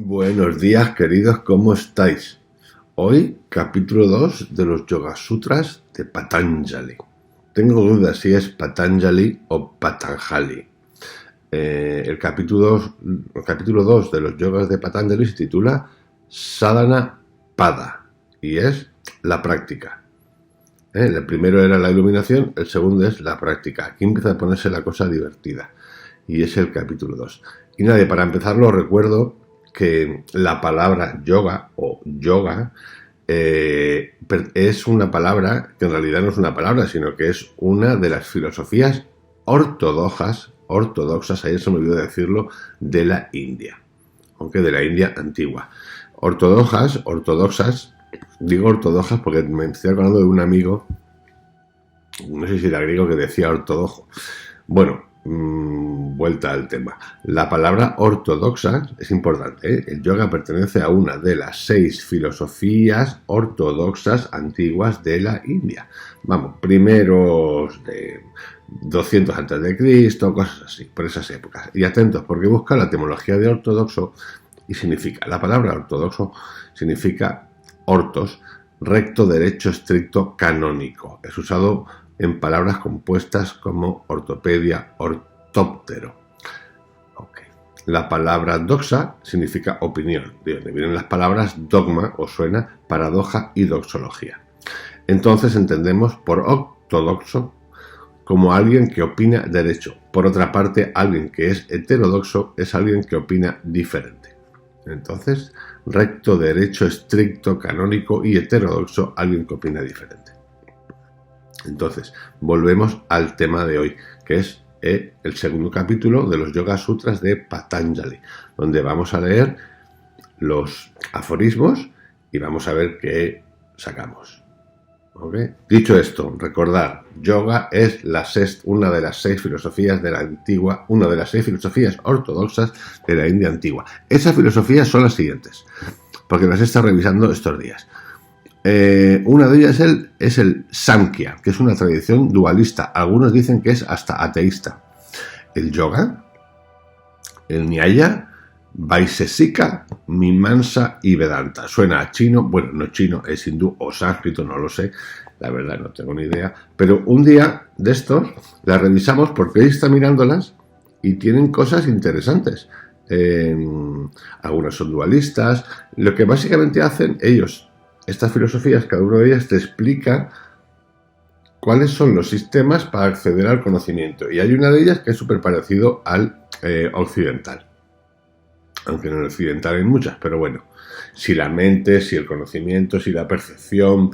Buenos días, queridos, ¿cómo estáis? Hoy, capítulo 2 de los Yoga Sutras de Patanjali. Tengo dudas si es Patanjali o Patanjali. El capítulo 2 de los Yogas de Patanjali se titula Sadhana Pada y es la práctica. El primero era la iluminación, el segundo es la práctica. Aquí empieza a ponerse la cosa divertida y es el capítulo 2. Y nadie, para empezarlo recuerdo que la palabra yoga o yoga es una palabra que en realidad no es una palabra, sino que es una de las filosofías ortodoxas, ayer se me olvidó decirlo, de la India, aunque de la India antigua. Ortodoxas, digo ortodoxas porque me estoy acordando de un amigo, no sé si era griego, que decía ortodoxo. Bueno, vuelta al tema. La palabra ortodoxa es importante. El yoga pertenece a una de las 6 filosofías ortodoxas antiguas de la India. Vamos, primeros de 200 antes de Cristo, cosas así, por esas épocas. Y atentos, porque busca la etimología de ortodoxo y significa, la palabra ortodoxo significa ortos, recto, derecho, estricto, canónico. Es usado en palabras compuestas como ortopedia, ortóptero. Okay. La palabra doxa significa opinión, de donde vienen las palabras dogma, o suena, paradoja y doxología. Entonces entendemos por ortodoxo como alguien que opina derecho. Por otra parte, alguien que es heterodoxo es alguien que opina diferente. Entonces, recto, derecho, estricto, canónico y heterodoxo, alguien que opina diferente. Entonces, volvemos al tema de hoy, que es el segundo capítulo de los Yoga Sutras de Patanjali, donde vamos a leer los aforismos y vamos a ver qué sacamos. ¿Okay? Dicho esto, recordar, yoga es una de las 6 filosofías de la antigua, una de las 6 filosofías ortodoxas de la India antigua. Esas filosofías son las siguientes, porque las he estado revisando estos días. Una de ellas es el Samkhya, que es una tradición dualista. Algunos dicen que es hasta ateísta. El yoga, el Nyaya, Vaisesika, Mimamsa y Vedanta. Suena a chino, bueno, no chino, es hindú o sánscrito, no lo sé, la verdad no tengo ni idea. Pero un día de estos las revisamos porque hoy está mirándolas y tienen cosas interesantes. Algunas son dualistas. Lo que básicamente hacen ellos, estas filosofías, cada una de ellas te explica cuáles son los sistemas para acceder al conocimiento. Y hay una de ellas que es súper parecido al occidental. Aunque en el occidental hay muchas, pero bueno. Si la mente, si el conocimiento, si la percepción,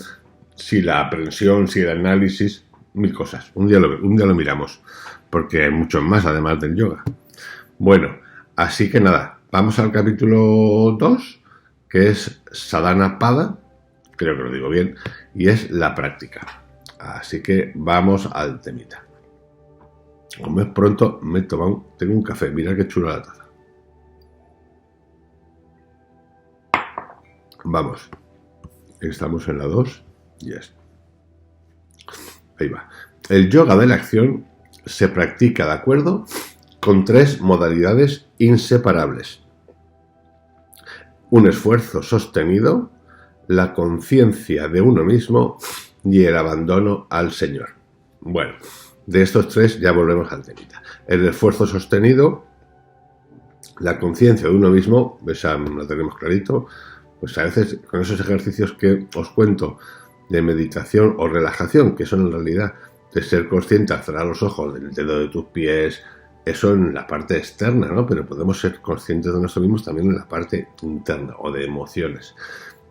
si la aprensión, si el análisis, 1000 cosas. Un día lo miramos, porque hay muchos más además del yoga. Bueno, así que nada, vamos al capítulo 2, que es Sadhana Pada, creo que lo digo bien, y es la práctica. Así que vamos al temita. Como es pronto, tengo un café, mira qué chula la taza. Vamos, estamos en la 2, yes. Ahí va. El yoga de la acción se practica de acuerdo con 3 modalidades inseparables: un esfuerzo sostenido, la conciencia de uno mismo y el abandono al Señor. Bueno, de estos 3 ya volvemos al temita. El esfuerzo sostenido, la conciencia de uno mismo, esa lo tenemos clarito. Pues a veces con esos ejercicios que os cuento de meditación o relajación, que son en realidad de ser consciente al cerrar los ojos del dedo de tus pies, eso en la parte externa, ¿no? Pero podemos ser conscientes de nosotros mismos también en la parte interna o de emociones.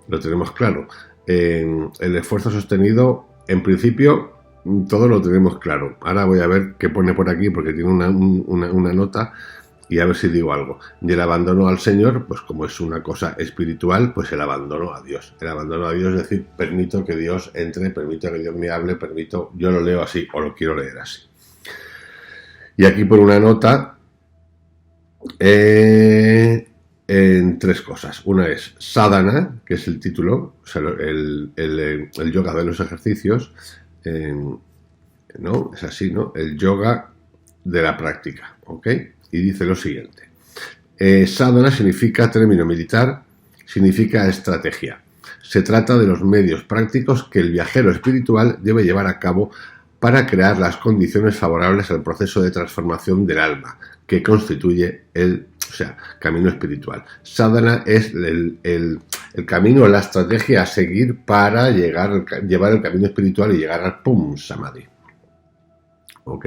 Lo tenemos claro. El esfuerzo sostenido, en principio, todo lo tenemos claro. Ahora voy a ver qué pone por aquí, porque tiene una nota, y a ver si digo algo. Y el abandono al Señor, pues como es una cosa espiritual, pues el abandono a Dios. El abandono a Dios es decir, permito que Dios entre, permito que Dios me hable, yo lo leo así, o lo quiero leer así. Y aquí por una nota, en 3 cosas. Una es sadhana, que es el título, o sea, el yoga de los ejercicios, ¿no? Es así, ¿no? El yoga de la práctica, ¿ok? Y dice lo siguiente: Sadhana significa término militar, significa estrategia. Se trata de los medios prácticos que el viajero espiritual debe llevar a cabo para crear las condiciones favorables al proceso de transformación del alma, que constituye el camino espiritual. Sadhana es el camino, la estrategia a seguir para llevar el camino espiritual y llegar al Samadhi. ¿Ok?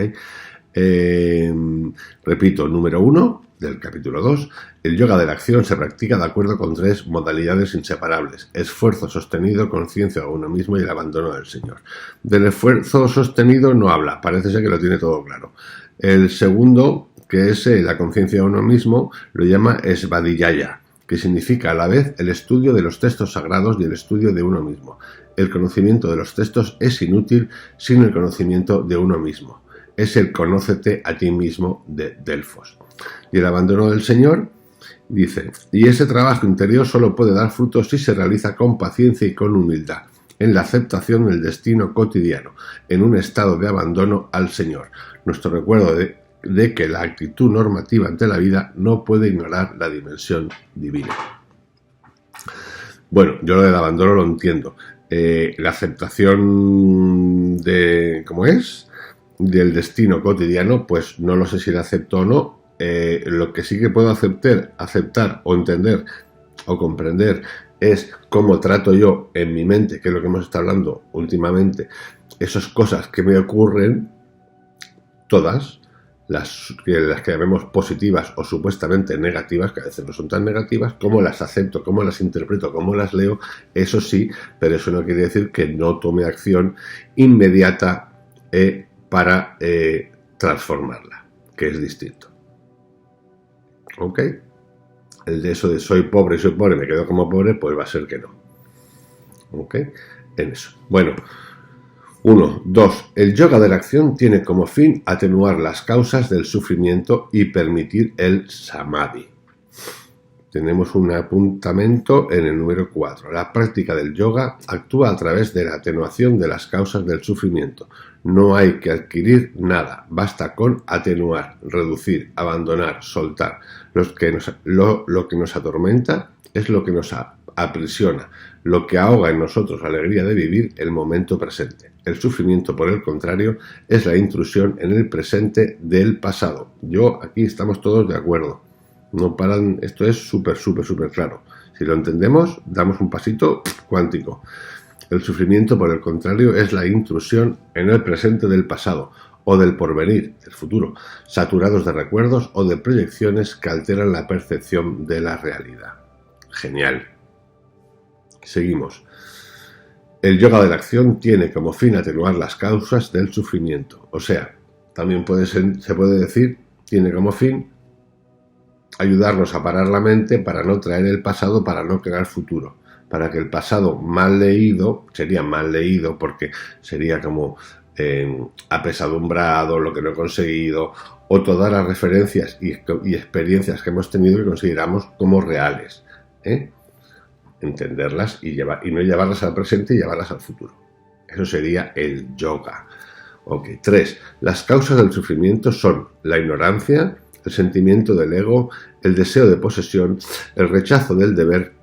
Repito, número 1 del capítulo 2, el yoga de la acción se practica de acuerdo con 3 modalidades inseparables: esfuerzo sostenido, conciencia de uno mismo y el abandono del Señor. Del esfuerzo sostenido no habla, parece ser que lo tiene todo claro. El segundo, que es la conciencia de uno mismo, lo llama Svadhyaya, que significa a la vez el estudio de los textos sagrados y el estudio de uno mismo. El conocimiento de los textos es inútil sin el conocimiento de uno mismo. Es el conócete a ti mismo de Delfos. Y el abandono del Señor, dice, y ese trabajo interior solo puede dar frutos si se realiza con paciencia y con humildad, en la aceptación del destino cotidiano, en un estado de abandono al Señor. Nuestro recuerdo de que la actitud normativa ante la vida no puede ignorar la dimensión divina. Bueno, yo lo del abandono lo entiendo. La aceptación de, ¿cómo es?, del destino cotidiano, pues no lo sé si la acepto o no. Lo que sí que puedo aceptar o entender o comprender es cómo trato yo en mi mente, que es lo que hemos estado hablando últimamente, esas cosas que me ocurren, todas, las que llamemos positivas o supuestamente negativas, que a veces no son tan negativas, cómo las acepto, cómo las interpreto, cómo las leo, eso sí, pero eso no quiere decir que no tome acción inmediata para transformarla, que es distinto. ¿Ok? El de eso de soy pobre, me quedo como pobre, pues va a ser que no. ¿Ok? En eso. Bueno, 1, 2. El yoga de la acción tiene como fin atenuar las causas del sufrimiento y permitir el samadhi. Tenemos un apuntamiento en el número 4. La práctica del yoga actúa a través de la atenuación de las causas del sufrimiento. No hay que adquirir nada, basta con atenuar, reducir, abandonar, soltar. Lo que nos atormenta es lo que nos aprisiona, lo que ahoga en nosotros la alegría de vivir el momento presente. El sufrimiento, por el contrario, es la intrusión en el presente del pasado. Aquí estamos todos de acuerdo. No paran, esto es súper claro. Si lo entendemos, damos un pasito cuántico. El sufrimiento, por el contrario, es la intrusión en el presente del pasado o del porvenir, del futuro, saturados de recuerdos o de proyecciones que alteran la percepción de la realidad. Genial. Seguimos. El yoga de la acción tiene como fin atenuar las causas del sufrimiento. O sea, también se puede decir, tiene como fin ayudarnos a parar la mente para no traer el pasado, para no crear futuro. Para que el pasado mal leído, sería mal leído porque sería como apesadumbrado, lo que no he conseguido, o todas las referencias y experiencias que hemos tenido que consideramos como reales. Entenderlas y no llevarlas al presente y llevarlas al futuro. Eso sería el yoga. Ok. 3. Las causas del sufrimiento son la ignorancia, el sentimiento del ego, el deseo de posesión, el rechazo del deber,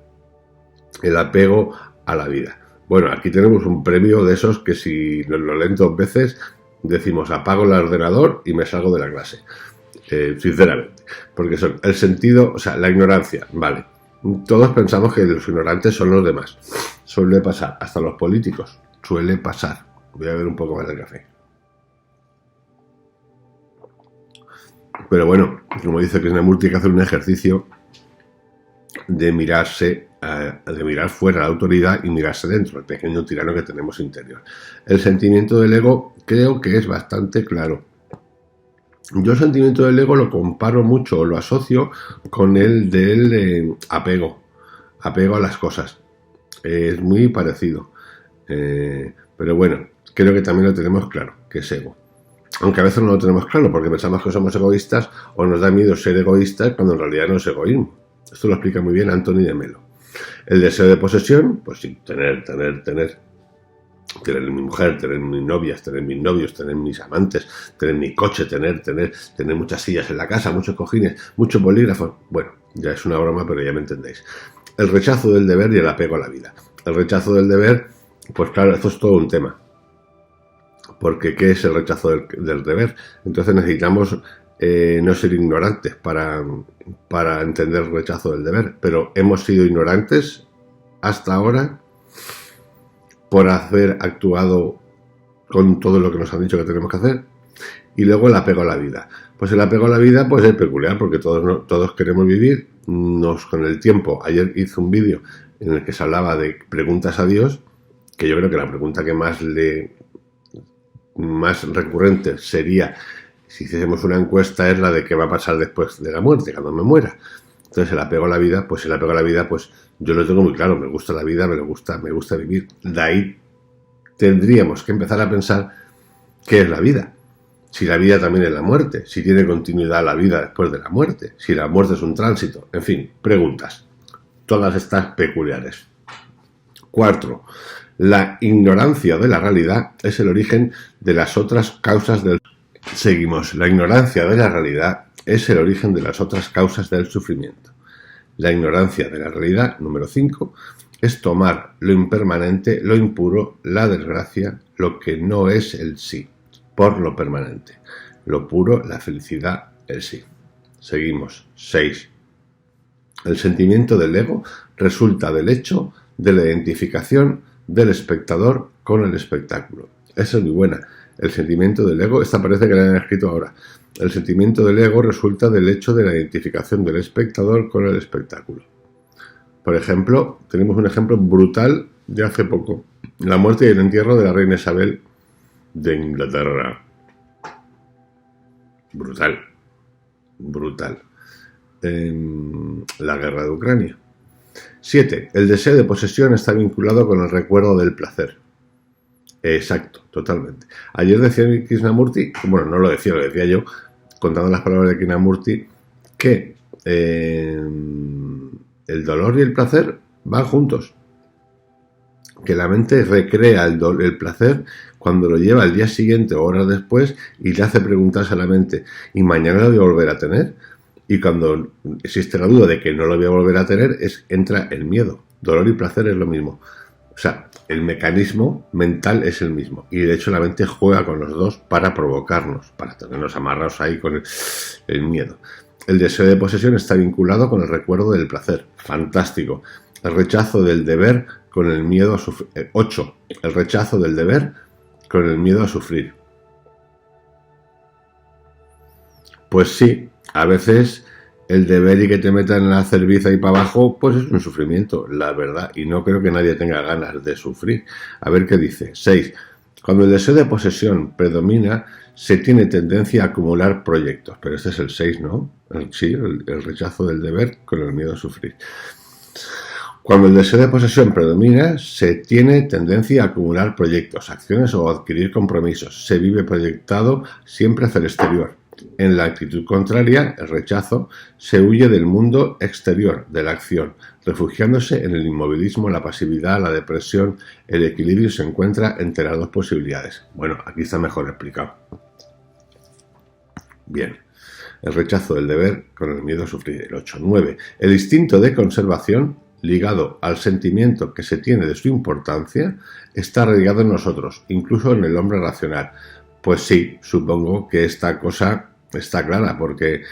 el apego a la vida. Bueno, aquí tenemos un premio de esos que si lo leen 2 veces decimos apago el ordenador y me salgo de la clase. Sinceramente. Porque son el sentido, la ignorancia, vale. Todos pensamos que los ignorantes son los demás. Suele pasar, hasta los políticos. Suele pasar. Voy a beber un poco más de café. Pero bueno, como dice Krishnamurti, hay que hacer un ejercicio de mirar fuera la autoridad y mirarse dentro, el pequeño tirano que tenemos interior. El sentimiento del ego creo que es bastante claro. Yo el sentimiento del ego lo comparo mucho, o lo asocio con el del apego a las cosas. Es muy parecido. Pero bueno, creo que también lo tenemos claro, que es ego. Aunque a veces no lo tenemos claro porque pensamos que somos egoístas o nos da miedo ser egoístas cuando en realidad no es egoísmo. Esto lo explica muy bien Anthony de Melo. El deseo de posesión, pues sí, tener. tener mi mujer, tener mis novias, tener mis novios, tener mis amantes, tener mi coche, tener muchas sillas en la casa, muchos cojines, muchos bolígrafos. Bueno, ya es una broma, pero ya me entendéis. El rechazo del deber y el apego a la vida. El rechazo del deber, pues claro, esto es todo un tema. Porque ¿qué es el rechazo del deber? Entonces necesitamos no ser ignorantes para entender el rechazo del deber. Pero hemos sido ignorantes hasta ahora por haber actuado con todo lo que nos han dicho que tenemos que hacer. Y luego el apego a la vida. Pues el apego a la vida pues es peculiar, porque todos queremos vivir. Con el tiempo, ayer hice un vídeo en el que se hablaba de preguntas a Dios, que yo creo que la pregunta que más recurrente sería, si hiciésemos una encuesta, es la de qué va a pasar después de la muerte, cuando me muera. Entonces el apego a la vida, pues yo lo tengo muy claro, me gusta la vida, me gusta vivir. De ahí tendríamos que empezar a pensar qué es la vida. Si la vida también es la muerte, si tiene continuidad la vida después de la muerte, si la muerte es un tránsito, en fin, preguntas. Todas estas peculiares. 4. La ignorancia de la realidad es el origen de las otras causas del... Seguimos. La ignorancia de la realidad es el origen de las otras causas del sufrimiento. La ignorancia de la realidad, número 5, es tomar lo impermanente, lo impuro, la desgracia, lo que no es el sí, por lo permanente. Lo puro, la felicidad, el sí. Seguimos. 6. El sentimiento del ego resulta del hecho de la identificación del espectador con el espectáculo. Esa es muy buena. El sentimiento del ego, esta parece que la han escrito ahora. El sentimiento del ego resulta del hecho de la identificación del espectador con el espectáculo. Por ejemplo, tenemos un ejemplo brutal de hace poco. La muerte y el entierro de la reina Isabel de Inglaterra. Brutal. La guerra de Ucrania. 7. El deseo de posesión está vinculado con el recuerdo del placer. Exacto, totalmente. Ayer decía Krishnamurti, bueno, no lo decía, lo decía yo, contando las palabras de Krishnamurti, que el dolor y el placer van juntos. Que la mente recrea el placer cuando lo lleva al día siguiente o horas después y le hace preguntarse a la mente, ¿y mañana lo voy a volver a tener? Y cuando existe la duda de que no lo voy a volver a tener, entra el miedo. Dolor y placer es lo mismo. O sea, el mecanismo mental es el mismo. Y de hecho la mente juega con los dos para provocarnos, para tenernos amarrados ahí con el miedo. El deseo de posesión está vinculado con el recuerdo del placer. Fantástico. El rechazo del deber con el miedo a sufrir. 8. El rechazo del deber con el miedo a sufrir. Pues sí, a veces el deber y que te metan en la cerviza y para abajo, pues es un sufrimiento, la verdad. Y no creo que nadie tenga ganas de sufrir. A ver qué dice. 6. Cuando el deseo de posesión predomina, se tiene tendencia a acumular proyectos. Pero este es el 6, ¿no? Sí, el rechazo del deber con el miedo a sufrir. Cuando el deseo de posesión predomina, se tiene tendencia a acumular proyectos, acciones o adquirir compromisos. Se vive proyectado siempre hacia el exterior. En la actitud contraria, el rechazo, se huye del mundo exterior, de la acción, refugiándose en el inmovilismo, la pasividad, la depresión. El equilibrio se encuentra entre las dos posibilidades. Bueno, aquí está mejor explicado. Bien. El rechazo del deber con el miedo a sufrir. El 8. 9. El instinto de conservación, ligado al sentimiento que se tiene de su importancia, está arraigado en nosotros, incluso en el hombre racional. Pues sí, supongo que esta cosa está clara, porque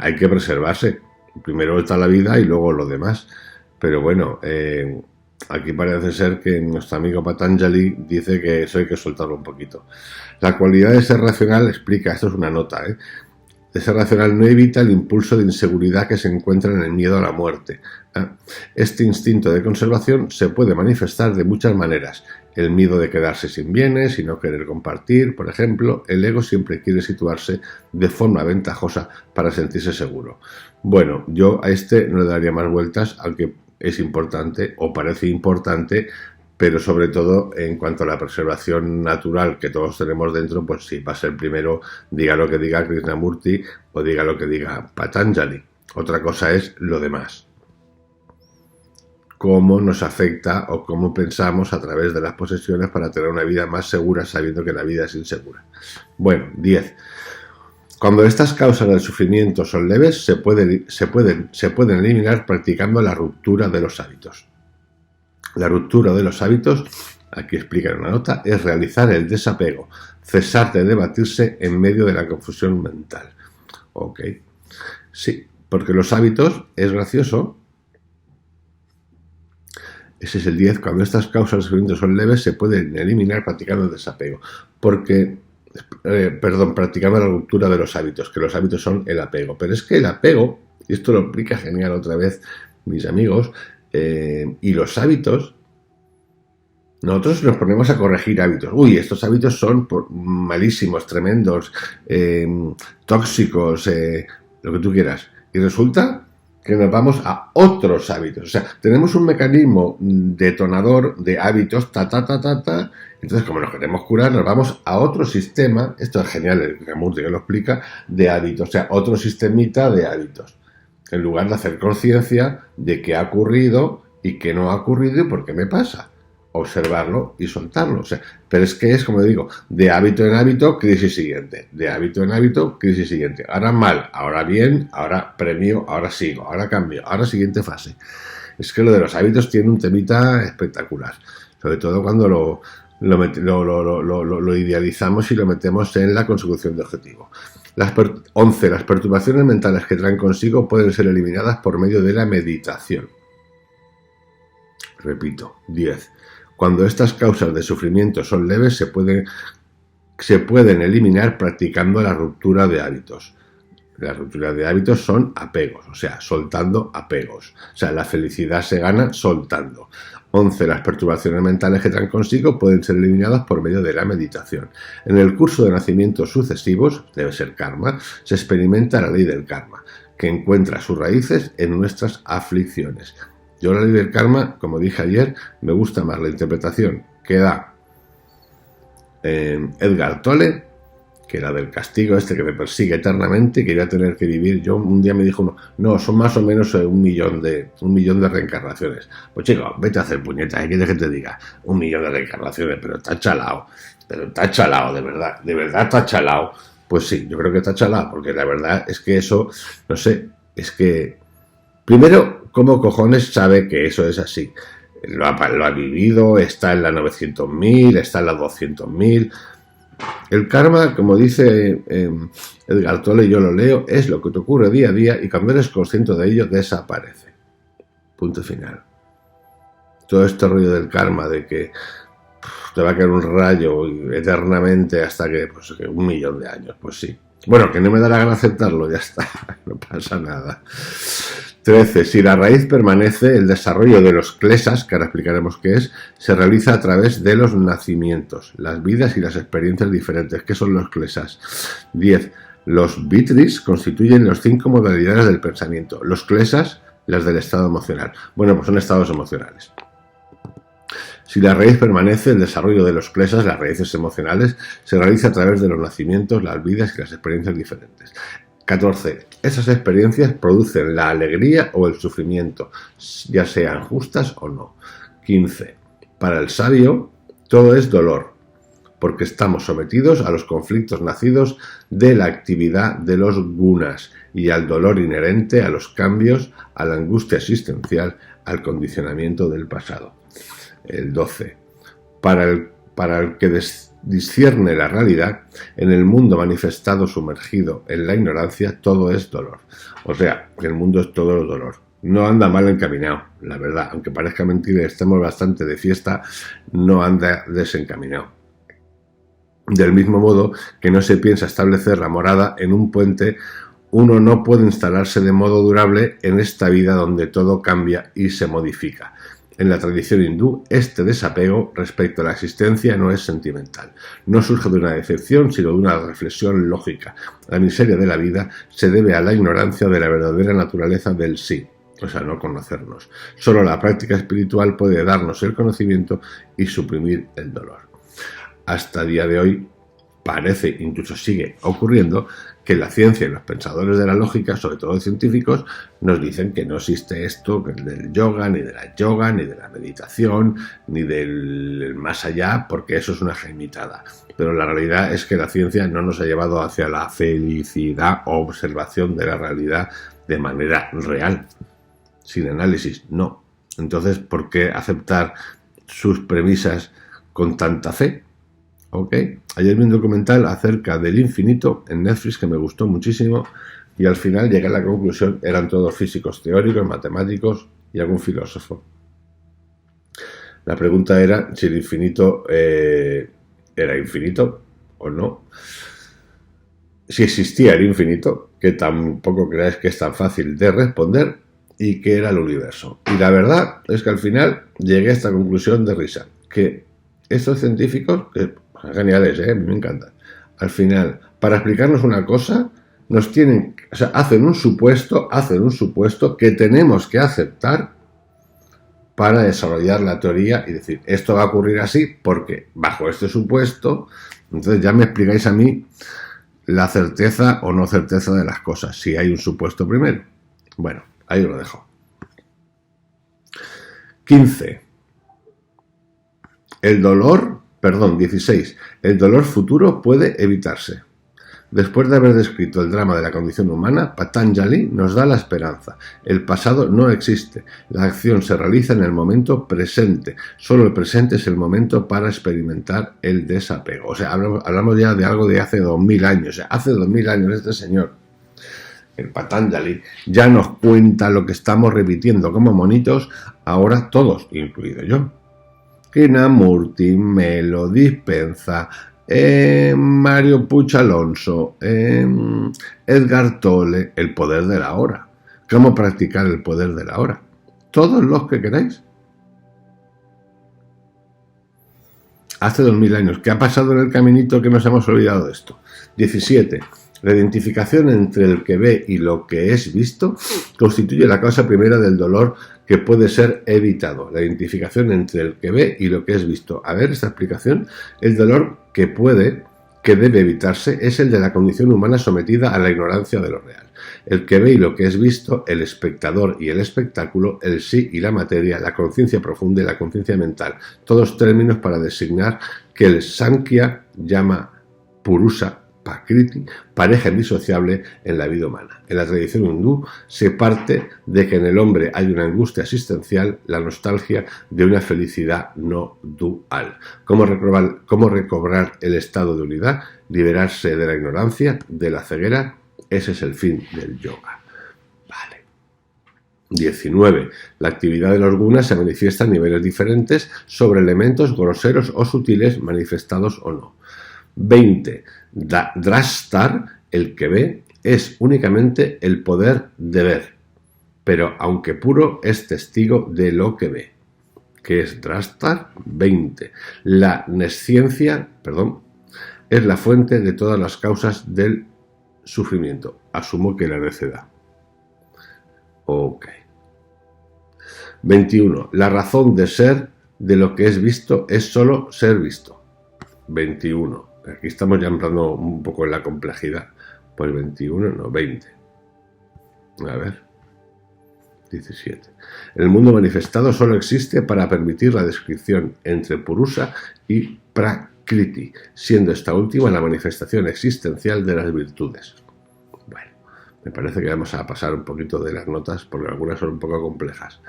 hay que preservarse. Primero está la vida y luego lo demás. Pero bueno, aquí parece ser que nuestro amigo Patanjali dice que eso hay que soltarlo un poquito. La cualidad de ser racional explica, esto es una nota, de ser racional no evita el impulso de inseguridad que se encuentra en el miedo a la muerte. Este instinto de conservación se puede manifestar de muchas maneras. El miedo de quedarse sin bienes y no querer compartir, por ejemplo. El ego siempre quiere situarse de forma ventajosa para sentirse seguro. Bueno, yo a este no le daría más vueltas, aunque es importante o parece importante, pero sobre todo en cuanto a la preservación natural que todos tenemos dentro, pues sí, va a ser primero, diga lo que diga Krishnamurti o diga lo que diga Patanjali. Otra cosa es lo demás. cómo nos afecta o cómo pensamos a través de las posesiones para tener una vida más segura sabiendo que la vida es insegura. Bueno, 10. Cuando estas causas del sufrimiento son leves, se pueden eliminar practicando la ruptura de los hábitos. La ruptura de los hábitos, aquí explica en una nota, es realizar el desapego, cesar de debatirse en medio de la confusión mental. Ok, sí, porque los hábitos, es gracioso, ese es el 10, cuando estas causas de sufrimiento son leves, se pueden eliminar practicando el desapego, practicando la ruptura de los hábitos, que los hábitos son el apego. Pero es que el apego, y esto lo explica genial otra vez mis amigos, y los hábitos, nosotros nos ponemos a corregir hábitos. Uy, estos hábitos son malísimos, tremendos, tóxicos, lo que tú quieras. Y resulta que nos vamos a otros hábitos. O sea, tenemos un mecanismo detonador de hábitos, entonces como nos queremos curar, nos vamos a otro sistema, esto es genial, el Gamurti que lo explica, de hábitos, o sea, otro sistemita de hábitos, en lugar de hacer conciencia de qué ha ocurrido y qué no ha ocurrido y por qué me pasa. Observarlo y soltarlo. O sea, pero es que es, como digo, de hábito en hábito, crisis siguiente. De hábito en hábito, crisis siguiente. Ahora mal, ahora bien, ahora premio, ahora sigo, ahora cambio, ahora siguiente fase. Es que lo de los hábitos tiene un temita espectacular. Sobre todo cuando lo idealizamos y lo metemos en la consecución de objetivo. 11. Las perturbaciones mentales que traen consigo pueden ser eliminadas por medio de la meditación. Repito, 10. Cuando estas causas de sufrimiento son leves, se pueden eliminar practicando la ruptura de hábitos. La ruptura de hábitos son apegos, o sea, soltando apegos. O sea, la felicidad se gana soltando. 11. Las perturbaciones mentales que traen consigo pueden ser eliminadas por medio de la meditación. En el curso de nacimientos sucesivos, debe ser karma, se experimenta la ley del karma, que encuentra sus raíces en nuestras aflicciones. Yo la ley del karma, como dije ayer, me gusta más la interpretación que da Edgar Tolle, que la del castigo que me persigue eternamente, que voy a tener que vivir. Yo un día me dijo uno, no, son más o menos un millón de reencarnaciones. Pues chico, vete a hacer puñetas, ¿qué quieres que te diga? 1 millón de reencarnaciones, pero está chalao, de verdad está chalao. Pues sí, yo creo que está chalao, porque la verdad es que eso, no sé, es que primero, ¿cómo cojones sabe que eso es así? Lo ha vivido, está en la 900.000, está en la 200.000. El karma, como dice Edgar Tolle, yo lo leo, es lo que te ocurre día a día y cuando eres consciente de ello, desaparece. Punto final. Todo este rollo del karma, de que te va a caer un rayo eternamente hasta que 1 millón de años, pues sí. Bueno, que no me da la gana aceptarlo, ya está, no pasa nada. 13. Si la raíz permanece, el desarrollo de los klesas, que ahora explicaremos qué es, se realiza a través de los nacimientos, las vidas y las experiencias diferentes. ¿Qué son los klesas? 10. Los vitris constituyen las 5 modalidades del pensamiento. Los klesas, las del estado emocional. Bueno, pues son estados emocionales. Si la raíz permanece, el desarrollo de los klesas, las raíces emocionales, se realiza a través de los nacimientos, las vidas y las experiencias diferentes. 14. Esas experiencias producen la alegría o el sufrimiento, ya sean justas o no. 15. Para el sabio, todo es dolor, porque estamos sometidos a los conflictos nacidos de la actividad de los gunas y al dolor inherente a los cambios, a la angustia existencial, al condicionamiento del pasado. El 12. Para el que discierne la realidad, en el mundo manifestado sumergido en la ignorancia, todo es dolor. O sea, que el mundo es todo dolor. No anda mal encaminado, la verdad. Aunque parezca mentira y estemos bastante de fiesta, no anda desencaminado. Del mismo modo que no se piensa establecer la morada en un puente, uno no puede instalarse de modo durable en esta vida donde todo cambia y se modifica. En la tradición hindú, este desapego respecto a la existencia no es sentimental. No surge de una decepción, sino de una reflexión lógica. La miseria de la vida se debe a la ignorancia de la verdadera naturaleza del sí, o sea, no conocernos. Solo la práctica espiritual puede darnos el conocimiento y suprimir el dolor. Hasta el día de hoy parece, incluso sigue ocurriendo, que la ciencia y los pensadores de la lógica, sobre todo científicos, nos dicen que no existe esto del yoga, ni de la yoga, ni de la meditación, ni del más allá, porque eso es una jaimitada. Pero la realidad es que la ciencia no nos ha llevado hacia la felicidad o observación de la realidad de manera real, sin análisis, no. Entonces, ¿por qué aceptar sus premisas con tanta fe? ¿Ok? Ayer vi un documental acerca del infinito en Netflix que me gustó muchísimo y al final llegué a la conclusión, eran todos físicos teóricos, matemáticos y algún filósofo. La pregunta era si el infinito era infinito o no. Si existía el infinito, que tampoco creáis que es tan fácil de responder, y qué era el universo. Y la verdad es que al final llegué a esta conclusión de risa, que estos científicos, que son geniales, a mí me encantan, al final, para explicarnos una cosa, nos tienen, o sea, hacen un supuesto que tenemos que aceptar para desarrollar la teoría y decir, esto va a ocurrir así porque bajo este supuesto, entonces ya me explicáis a mí la certeza o no certeza de las cosas, si hay un supuesto primero. Bueno, ahí lo dejo. 15. 16. El dolor futuro puede evitarse. Después de haber descrito el drama de la condición humana, Patanjali nos da la esperanza. El pasado no existe. La acción se realiza en el momento presente. Solo el presente es el momento para experimentar el desapego. O sea, hablamos ya de algo de hace 2000 años. O sea, hace 2000 años este señor, el Patanjali, ya nos cuenta lo que estamos repitiendo como monitos, ahora todos, incluido yo. Krishnamurti me lo dispensa. Mario Puig Alonso, Edgar Tolle, el poder de la hora. ¿Cómo practicar el poder de la hora? Todos los que queráis. Hace 2000 años. ¿Qué ha pasado en el caminito que nos hemos olvidado de esto? 17. La identificación entre el que ve y lo que es visto constituye la causa primera del dolor que puede ser evitado. La identificación entre el que ve y lo que es visto. A ver, esta explicación. El dolor que debe evitarse es el de la condición humana sometida a la ignorancia de lo real. El que ve y lo que es visto, el espectador y el espectáculo, el sí y la materia, la conciencia profunda y la conciencia mental. Todos términos para designar que el Sankhya llama Purusa Prakriti, pareja indisociable en la vida humana. En la tradición hindú se parte de que en el hombre hay una angustia existencial, la nostalgia de una felicidad no dual. ¿Cómo recobrar el estado de unidad? Liberarse de la ignorancia, de la ceguera. Ese es el fin del yoga. Vale. 19. La actividad de los gunas se manifiesta a niveles diferentes sobre elementos groseros o sutiles, manifestados o no. 20. Drashtar, el que ve, es únicamente el poder de ver, pero aunque puro es testigo de lo que ve. ¿Qué es Drashtar? 20. La nesciencia, es la fuente de todas las causas del sufrimiento. Asumo que la necedad. Ok. 21. La razón de ser de lo que es visto es solo ser visto. 21. Aquí estamos ya entrando un poco en la complejidad. Pues 21, no, 20. A ver. 17. El mundo manifestado solo existe para permitir la descripción entre Purusa y Prakriti, siendo esta última la manifestación existencial de las virtudes. Bueno, me parece que vamos a pasar un poquito de las notas porque algunas son un poco complejas.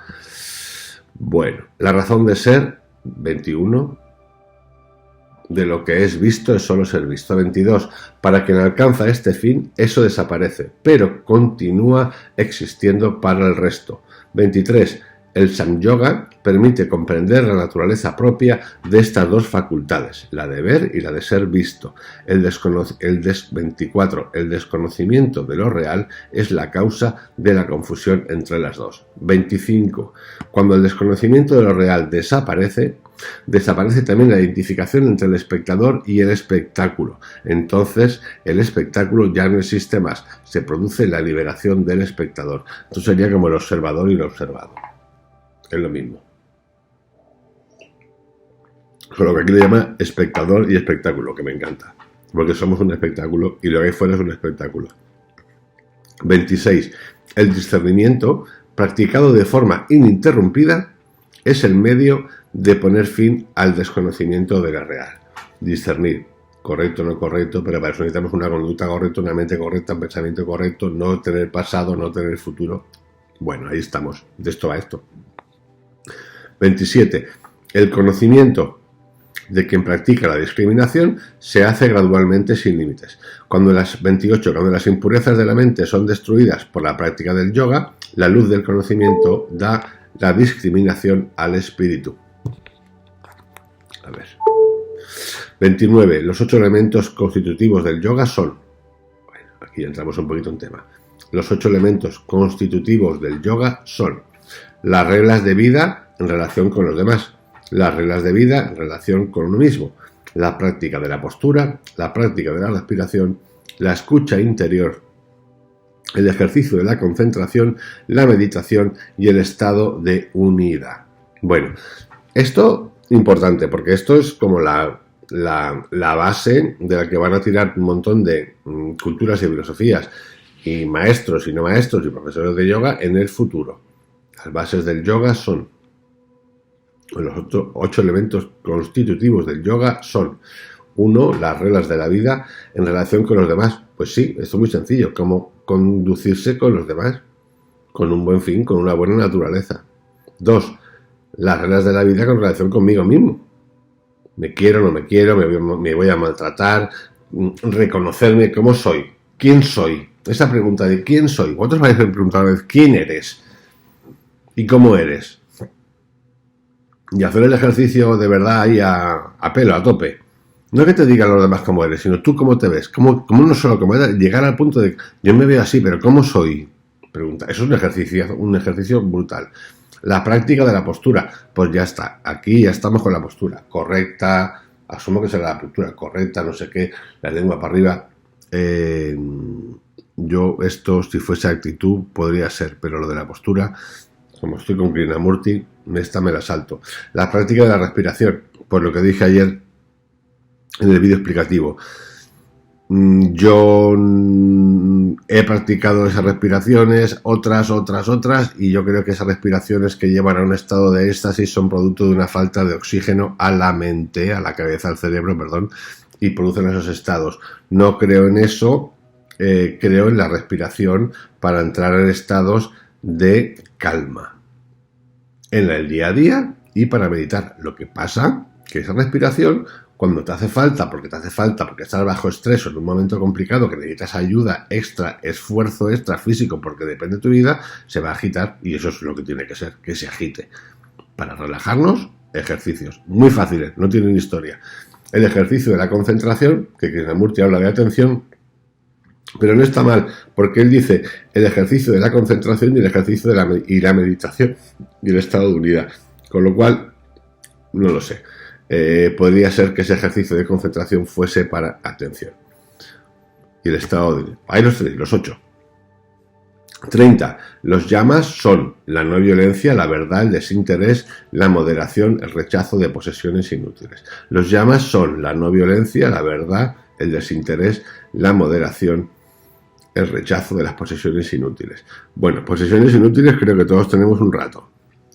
Bueno, la razón de ser, 21. De lo que es visto es solo ser visto. 22. Para quien alcanza este fin, eso desaparece, pero continúa existiendo para el resto. 23. El Samyoga permite comprender la naturaleza propia de estas dos facultades, la de ver y la de ser visto. 24. El desconocimiento de lo real es la causa de la confusión entre las dos. 25. Cuando el desconocimiento de lo real desaparece también la identificación entre el espectador y el espectáculo. Entonces, el espectáculo ya no existe más. Se produce la liberación del espectador. Esto sería como el observador y el observado. Es lo mismo. Solo que aquí le llama espectador y espectáculo, que me encanta. porque somos un espectáculo y lo que hay fuera es un espectáculo. 26. El discernimiento, practicado de forma ininterrumpida, es el medio de poner fin al desconocimiento de la real. Discernir, correcto o no correcto, pero para eso necesitamos una conducta correcta, una mente correcta, un pensamiento correcto, no tener pasado, no tener futuro. Bueno, ahí estamos, de esto a esto. 27. El conocimiento de quien practica la discriminación se hace gradualmente sin límites. 28. Cuando las impurezas de la mente son destruidas por la práctica del yoga, la luz del conocimiento da la discriminación al espíritu. A ver. 29. Los 8 elementos constitutivos del yoga son... Bueno, aquí entramos un poquito en tema. Los 8 elementos constitutivos del yoga son las reglas de vida en relación con los demás, las reglas de vida en relación con uno mismo, la práctica de la postura, la práctica de la respiración, la escucha interior, el ejercicio de la concentración, la meditación y el estado de unidad. Bueno, esto importante porque esto es como la base de la que van a tirar un montón de culturas y filosofías y maestros y no maestros y profesores de yoga en el futuro. Las bases del yoga son... Los 8 elementos constitutivos del yoga son: 1. Las reglas de la vida en relación con los demás. Pues sí, esto es muy sencillo. Cómo conducirse con los demás, con un buen fin, con una buena naturaleza. 2. Las reglas de la vida con relación conmigo mismo. Me quiero, no me quiero, me voy a maltratar, reconocerme cómo soy. ¿Quién soy? Esa pregunta de ¿quién soy? Vosotros vais a preguntar una vez ¿quién eres? ¿Y cómo eres? Y hacer el ejercicio de verdad ahí a pelo, a tope. No que te digan los demás cómo eres, sino tú cómo te ves. Cómo no solo cómo eres, llegar al punto de yo me veo así, pero ¿cómo soy? Pregunta. Eso es un ejercicio brutal. La práctica de la postura, pues ya está. Aquí ya estamos con la postura correcta. Asumo que será la postura correcta, no sé qué, la lengua para arriba. Yo esto, si fuese actitud, podría ser, pero lo de la postura, como estoy con Krishnamurti, esta me la salto. La práctica de la respiración, por lo que dije ayer en el vídeo explicativo. Yo he practicado esas respiraciones, otras, y yo creo que esas respiraciones que llevan a un estado de éxtasis son producto de una falta de oxígeno a la mente, a la cabeza, al cerebro, perdón, y producen esos estados. No creo en eso, creo en la respiración para entrar en estados de calma en el día a día y para meditar. Lo que pasa que esa respiración, cuando te hace falta, porque estás bajo estrés o en un momento complicado que necesitas ayuda extra, esfuerzo extra físico, porque depende de tu vida, se va a agitar, y eso es lo que tiene que ser, que se agite. Para relajarnos, ejercicios muy fáciles, no tienen historia. El ejercicio de la concentración, que Krishnamurti habla de atención, pero no está mal, porque él dice el ejercicio de la concentración y el ejercicio de la meditación y el estado de unidad. Con lo cual, no lo sé. Podría ser que ese ejercicio de concentración fuese para atención. Y el estado de unidad. Ahí los tenéis, los 8. 30. Los yamas son la no violencia, la verdad, el desinterés, la moderación, el rechazo de posesiones inútiles. Los yamas son la no violencia, la verdad, el desinterés, la moderación, el rechazo de las posesiones inútiles. Bueno, posesiones inútiles creo que todos tenemos un rato,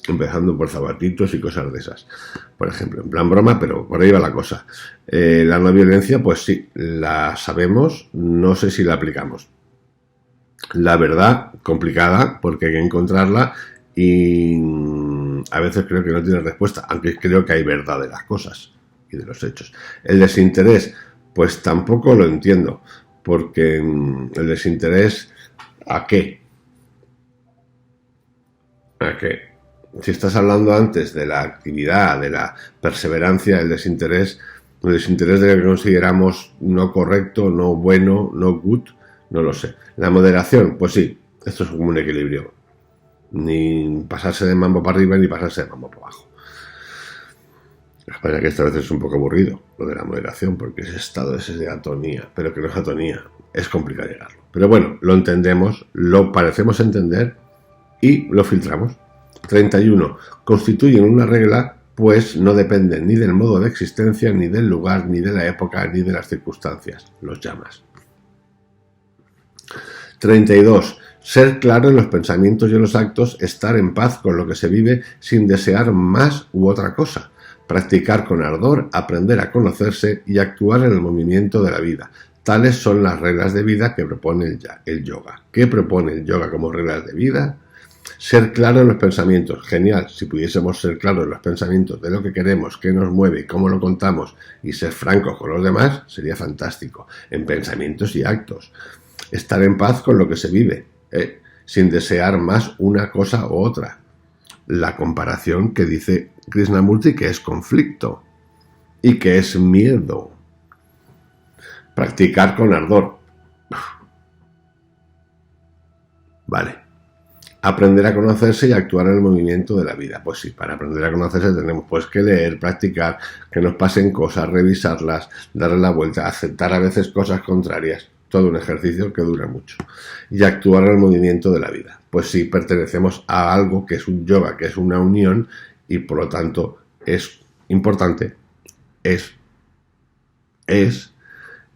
empezando por zapatitos y cosas de esas, por ejemplo, en plan broma, pero por ahí va la cosa. La no violencia, pues sí, la sabemos, no sé si la aplicamos. La verdad, complicada, porque hay que encontrarla y a veces creo que no tiene respuesta, aunque creo que hay verdad de las cosas y de los hechos. El desinterés, pues tampoco lo entiendo, porque el desinterés, ¿a qué? ¿A qué? Si estás hablando antes de la actividad, de la perseverancia, el desinterés de lo que consideramos no correcto, no bueno, no good, no lo sé. La moderación, pues sí, esto es como un equilibrio. Ni pasarse de mambo para arriba ni pasarse de mambo para abajo. Lo que pasa es que esta vez es un poco aburrido lo de la moderación, porque ese estado ese de atonía, pero que no es atonía, es complicado llegarlo. Pero bueno, lo entendemos, lo parecemos entender y lo filtramos. 31. Constituyen una regla pues no dependen ni del modo de existencia, ni del lugar, ni de la época, ni de las circunstancias. Los llamas. 32. Ser claro en los pensamientos y en los actos, estar en paz con lo que se vive sin desear más u otra cosa. Practicar con ardor, aprender a conocerse y actuar en el movimiento de la vida. Tales son las reglas de vida que propone el yoga. ¿Qué propone el yoga como reglas de vida? Ser claro en los pensamientos. Genial, si pudiésemos ser claros en los pensamientos de lo que queremos, qué nos mueve y cómo lo contamos y ser francos con los demás, sería fantástico. En pensamientos y actos. Estar en paz con lo que se vive, sin desear más una cosa u otra. La comparación que dice Krishnamurti, que es conflicto y que es miedo. Practicar con ardor. Vale. Aprender a conocerse y actuar en el movimiento de la vida. Pues sí, para aprender a conocerse tenemos pues que leer, practicar, que nos pasen cosas, revisarlas, darle la vuelta, aceptar a veces cosas contrarias. Todo un ejercicio que dura mucho. Y actuar en el movimiento de la vida. Pues sí, pertenecemos a algo que es un yoga, que es una unión y por lo tanto es importante, es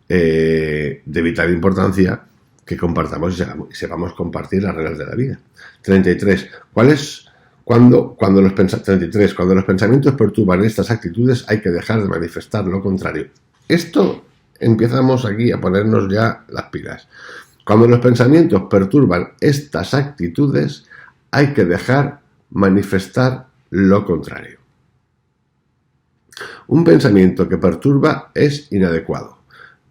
de vital importancia que compartamos y sepamos compartir las reglas de la vida. 33. Cuando los pensamientos perturban estas actitudes hay que dejar de manifestar lo contrario. Esto empezamos aquí a ponernos ya las pilas. Cuando los pensamientos perturban estas actitudes hay que dejar manifestar lo contrario. Un pensamiento que perturba es inadecuado.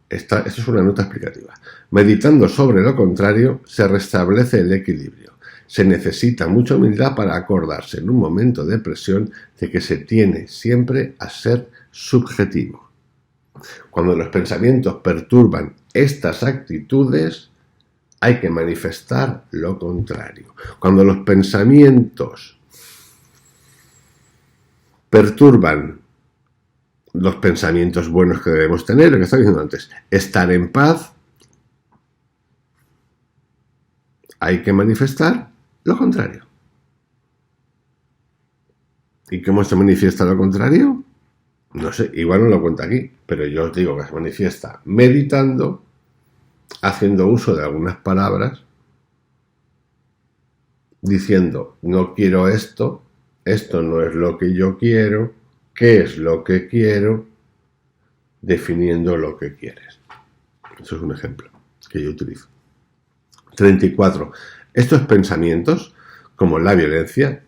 Esto es una nota explicativa. Meditando sobre lo contrario, se restablece el equilibrio. Se necesita mucha humildad para acordarse en un momento de presión de que se tiene siempre a ser subjetivo. Cuando los pensamientos perturban estas actitudes, hay que manifestar lo contrario. Cuando los pensamientos perturban los pensamientos buenos que debemos tener, lo que estaba diciendo antes, estar en paz, hay que manifestar lo contrario. ¿Y cómo se manifiesta lo contrario? No sé, igual no lo cuento aquí, pero yo os digo que se manifiesta meditando, haciendo uso de algunas palabras, diciendo, no quiero esto, esto no es lo que yo quiero, ¿qué es lo que quiero? Definiendo lo que quieres. Eso es un ejemplo que yo utilizo. 34. Estos pensamientos, como la violencia,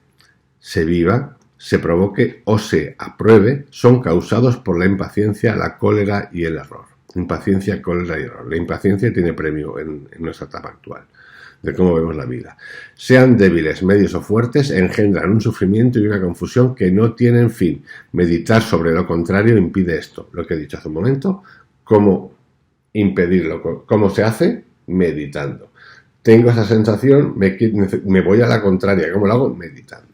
se viva, se provoque o se apruebe, son causados por la impaciencia, la cólera y el error. Impaciencia, cólera y error. La impaciencia tiene premio en nuestra etapa actual, de cómo vemos la vida. Sean débiles, medios o fuertes, engendran un sufrimiento y una confusión que no tienen fin. Meditar sobre lo contrario impide esto. Lo que he dicho hace un momento, ¿cómo impedirlo? ¿Cómo se hace? Meditando. Tengo esa sensación, me voy a la contraria. ¿Cómo lo hago? Meditando.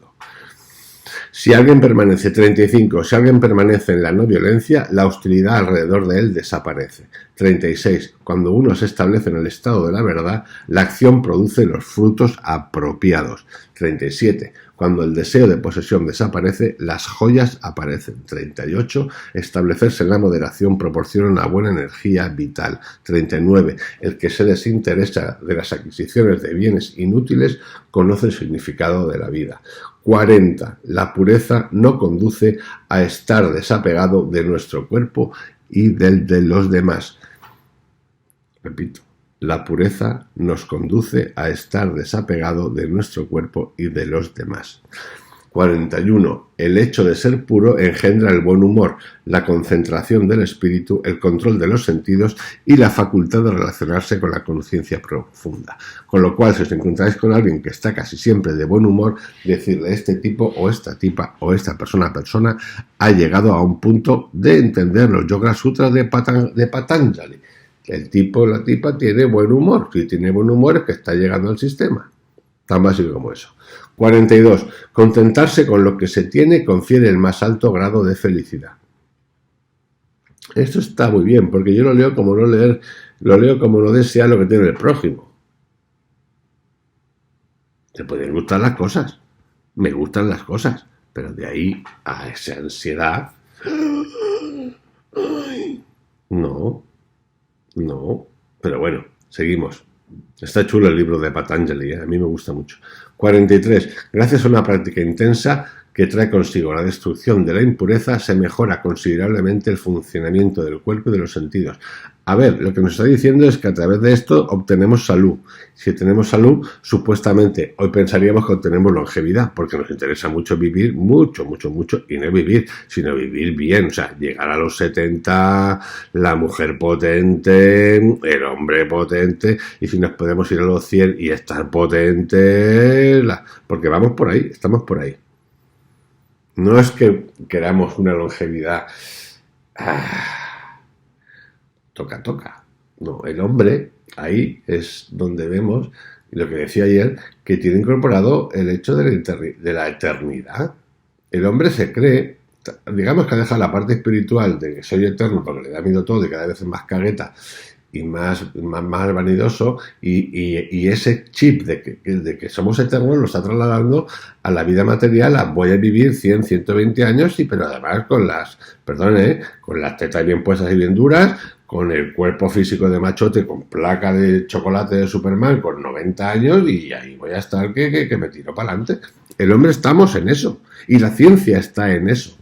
Si alguien permanece, 35, si alguien permanece en la no violencia, la hostilidad alrededor de él desaparece. 36, cuando uno se establece en el estado de la verdad, la acción produce los frutos apropiados. 37, cuando el deseo de posesión desaparece, las joyas aparecen. 38, establecerse en la moderación proporciona una buena energía vital. 39, el que se desinteresa de las adquisiciones de bienes inútiles conoce el significado de la vida. 40. La pureza no conduce a estar desapegado de nuestro cuerpo y del de los demás. Repito, la pureza nos conduce a estar desapegado de nuestro cuerpo y de los demás. 41. El hecho de ser puro engendra el buen humor, la concentración del espíritu, el control de los sentidos y la facultad de relacionarse con la conciencia profunda. Con lo cual, si os encontráis con alguien que está casi siempre de buen humor, decirle este tipo o esta tipa o esta persona ha llegado a un punto de entender los Yoga Sutras de Patanjali. El tipo o la tipa tiene buen humor. Si tiene buen humor es que está llegando al sistema. Tan básico como eso. 42. Contentarse con lo que se tiene confiere el más alto grado de felicidad. Esto está muy bien, porque yo lo leo como no desea lo que tiene el prójimo. Te pueden gustar las cosas. Me gustan las cosas. Pero de ahí a esa ansiedad, no, pero bueno, seguimos. Está chulo el libro de Patanjali, a mí me gusta mucho. 43. Gracias a una práctica intensa que trae consigo la destrucción de la impureza, se mejora considerablemente el funcionamiento del cuerpo y de los sentidos. A ver, lo que nos está diciendo es que a través de esto obtenemos salud. Si tenemos salud, supuestamente, hoy pensaríamos que obtenemos longevidad, porque nos interesa mucho vivir, mucho, y no vivir, sino vivir bien, o sea, llegar a los 70, la mujer potente, el hombre potente, y si nos podemos ir a los 100 y estar potente, porque vamos por ahí, estamos por ahí. No es que queramos una longevidad toca. No, el hombre, ahí es donde vemos, lo que decía ayer, que tiene incorporado el hecho de la eternidad. El hombre se cree, digamos que deja la parte espiritual de que soy eterno porque le da miedo todo y cada vez es más cagueta y más vanidoso, y ese chip de que somos eternos lo está trasladando a la vida material. Voy a vivir 100, 120 años, sí, pero además con las tetas bien puestas y bien duras, con el cuerpo físico de machote, con placa de chocolate de Superman, con 90 años, y ahí voy a estar que me tiro para adelante. El hombre estamos en eso, y la ciencia está en eso.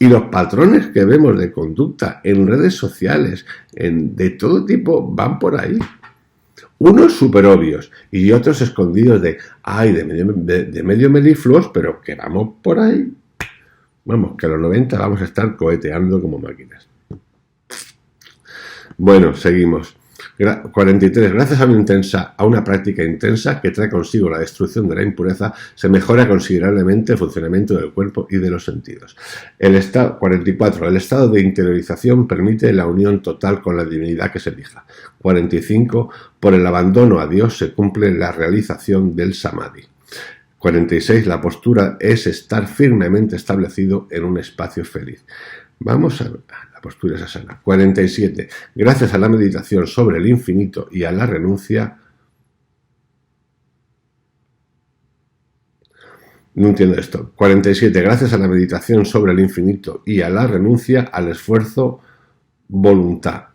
Y los patrones que vemos de conducta en redes sociales, de todo tipo, van por ahí. Unos súper obvios y otros escondidos de medio melifluos, pero que vamos por ahí. Vamos, que a los 90 vamos a estar coheteando como máquinas. Bueno, seguimos. 43. Gracias a una práctica intensa que trae consigo la destrucción de la impureza, se mejora considerablemente el funcionamiento del cuerpo y de los sentidos. 44. El estado de interiorización permite la unión total con la divinidad que se elija. 45. Por el abandono a Dios se cumple la realización del samadhi. 46. La postura es estar firmemente establecido en un espacio feliz. Vamos a ver. La postura es asana. 47. Gracias a la meditación sobre el infinito y a la renuncia. No entiendo esto. 47. Gracias a la meditación sobre el infinito y a la renuncia al esfuerzo, voluntad.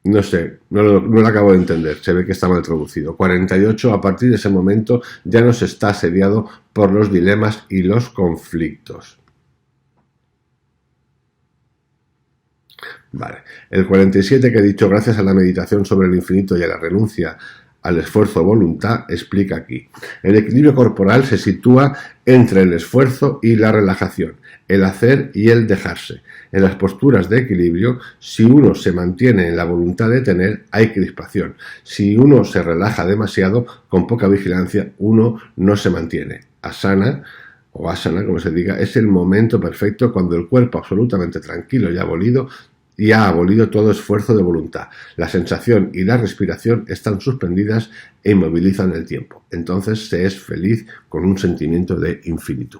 No sé, no lo acabo de entender, se ve que está mal traducido. 48. A partir de ese momento ya no se está asediado por los dilemas y los conflictos. Vale. El 47 que he dicho, gracias a la meditación sobre el infinito y a la renuncia al esfuerzo o voluntad, explica aquí. El equilibrio corporal se sitúa entre el esfuerzo y la relajación, el hacer y el dejarse. En las posturas de equilibrio, si uno se mantiene en la voluntad de tener, hay crispación. Si uno se relaja demasiado, con poca vigilancia, uno no se mantiene. Asana, o asana, como se diga, es el momento perfecto cuando el cuerpo absolutamente tranquilo y ha abolido todo esfuerzo de voluntad. La sensación y la respiración están suspendidas e inmovilizan el tiempo. Entonces se es feliz con un sentimiento de infinitud.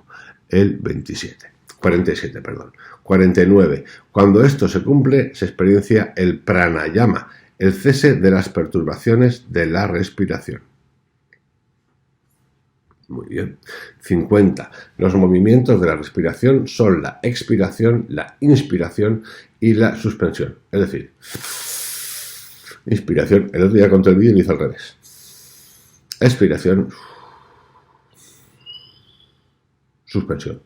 El 47, perdón. 49. Cuando esto se cumple, se experiencia el pranayama, el cese de las perturbaciones de la respiración. Muy bien. 50. Los movimientos de la respiración son la expiración, la inspiración y la suspensión. Es decir, inspiración. El otro día conté el vídeo y lo hice al revés. Expiración. Suspensión.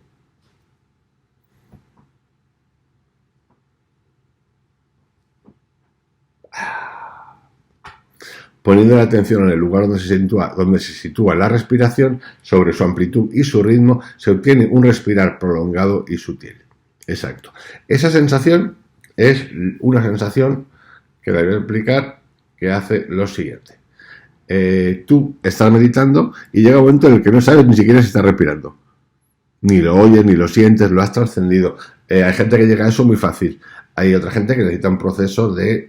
Poniendo la atención en el lugar donde se sitúa la respiración, sobre su amplitud y su ritmo, se obtiene un respirar prolongado y sutil. Exacto. Esa sensación es una sensación que la voy a explicar, que hace lo siguiente. Tú estás meditando y llega un momento en el que no sabes ni siquiera si estás respirando. Ni lo oyes, ni lo sientes, lo has trascendido. Hay gente que llega a eso muy fácil. Hay otra gente que necesita un proceso de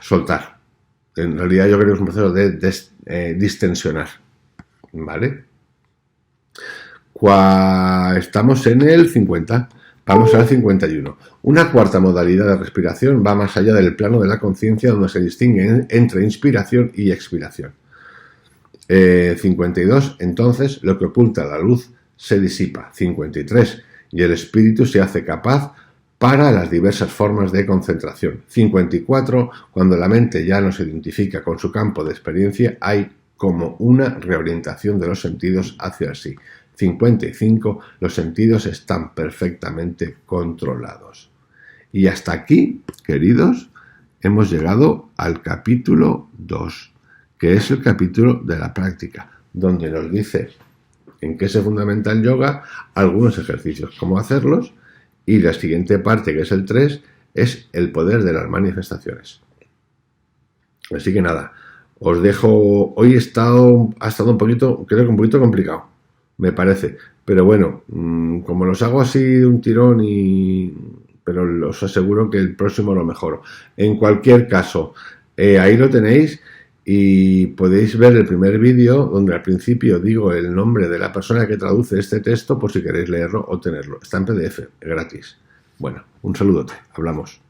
soltar. En realidad yo creo que es un proceso de distensionar. ¿Vale? Estamos en el 50. Vamos al 51. Una cuarta modalidad de respiración va más allá del plano de la conciencia, donde se distingue entre inspiración y expiración. 52, entonces lo que oculta la luz se disipa. 53, y el espíritu se hace capaz para las diversas formas de concentración. 54, cuando la mente ya no se identifica con su campo de experiencia, hay como una reorientación de los sentidos hacia sí. 55, los sentidos están perfectamente controlados. Y hasta aquí, queridos, hemos llegado al capítulo 2, que es el capítulo de la práctica, donde nos dice en qué se fundamenta el yoga, algunos ejercicios, cómo hacerlos, y la siguiente parte, que es el 3, es el poder de las manifestaciones. Así que nada, os dejo. Hoy ha estado un poquito, creo que un poquito complicado, me parece. Pero bueno, como los hago así de un tirón pero os aseguro que el próximo lo mejoro. En cualquier caso, ahí lo tenéis y podéis ver el primer vídeo donde al principio digo el nombre de la persona que traduce este texto por si queréis leerlo o tenerlo. Está en PDF, gratis. Bueno, un saludote, hablamos.